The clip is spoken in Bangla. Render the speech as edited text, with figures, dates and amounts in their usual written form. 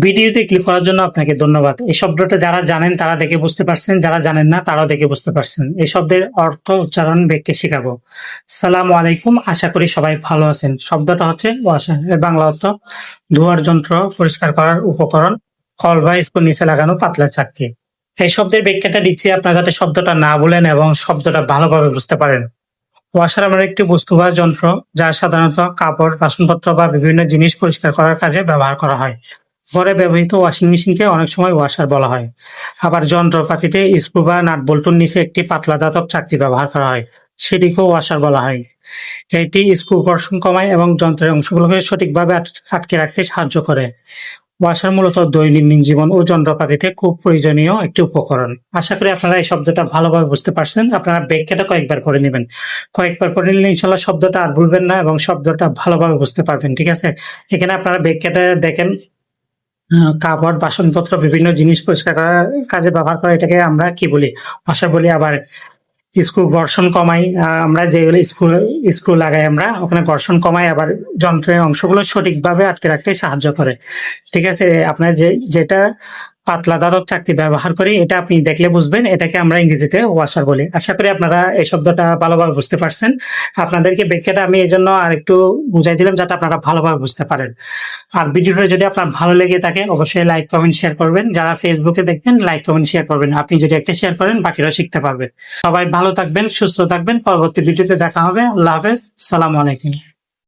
ভিডিওতে ক্লিক করার জন্য আপনাকে ধন্যবাদ। এই শব্দটা যারা জানেন তারা দেখে বুঝতে পারছেন, যারা জানেন না তারাও দেখে বুঝতে পারছেন। এই শব্দের অর্থ উচ্চারণ ব্যাখ্যা শেখাবো। সালামু আলাইকুম, আশা করি সবাই ভালো আছেন। শব্দটা হচ্ছে ওয়াশার। এর বাংলা অর্থ ধোয়ার যন্ত্র, পরিষ্কার করার উপকরণ, কল বা স্পুন নিচে লাগানো পাতলা চাকতি। এই শব্দের ব্যাখ্যাটা দিচ্ছি আপনারা যাতে শব্দটা না বলেন এবং শব্দটা ভালোভাবে বুঝতে পারেন। ওয়াশার এমন একটি বস্তু বা যন্ত্র যা সাধারণত কাপড়, বাসনপত্র বা বিভিন্ন জিনিস পরিষ্কার করার কাজে ব্যবহার করা হয়। ঘরে ব্যবহৃত ওয়াশিং মেশিনকে অনেক সময় ওয়াশার বলা হয়। আবার যন্ত্রপাতিতে স্ক্রু বা নাট বল্টুর নিচে একটি পাতলা ধাতব চাকতি ব্যবহার করা হয়, সেটিকেও ওয়াশার বলা হয়। এটি স্ক্রু ঘর্ষণ কমায় এবং যন্ত্রের অংশগুলোকে সঠিকভাবে আটকে রাখতে সাহায্য করে। ওয়াশার মূলত দৈনন্দিন জীবন ও যন্ত্রপাতিতে খুব প্রয়োজনীয় একটি উপকরণ। আশা করি আপনারা এই শব্দটা ভালোভাবে বুঝতে পারছেন। আপনারা ব্যাখ্যাটা কয়েকবার করে নেবেন। কয়েকবার করে নিলে ইনশাল্লাহ শব্দটা আর ভুলবেন না এবং শব্দটা ভালোভাবে বুঝতে পারবেন। ঠিক আছে? এখানে আপনারা ব্যাখ্যাটা দেখেন। কাপড়, বাসনপত্র, বিভিন্ন জিনিস পরিষ্কার করার কাজে ব্যবহার করা, এটাকে আমরা কি বলি? ওয়াশার বলি। আবার স্ক্রু ঘর্ষণ কমাই, আমরা যেগুলো স্ক্রু লাগাই আমরা ওখানে ঘর্ষণ কমাই, আবার যন্ত্রের অংশগুলো সঠিকভাবে আটকে রাখতে সাহায্য করে। ঠিক আছে? আপনার যেটা পাতলা ধাতব চাকতি ব্যবহার করি, এটা আপনি দেখলে বুঝবেন, এটাকে আমরা ইংরেজিতে ওয়াশার বলি। আশা করি আপনারা এই শব্দটা ভালোভাবে বুঝতে পারছেন। আপনাদেরকে ব্যাখ্যাটা আমি এই জন্য আর একটু বুঝাই দিলাম যাতে আপনারা ভালোভাবে বুঝতে পারেন। আর ভিডিওটা যদি আপনার ভালো লেগে থাকে অবশ্যই লাইক, কমেন্ট, শেয়ার করবেন। যারা ফেসবুকে দেখবেন লাইক, কমেন্ট, শেয়ার করবেন। আপনি যদি একটা শেয়ার করেন বাকিরাও শিখতে পারবে। সবাই ভালো থাকবেন, সুস্থ থাকবেন। পরবর্তী ভিডিওতে দেখা হবে। আল্লাহ হাফেজ, সালামু আলাইকুম।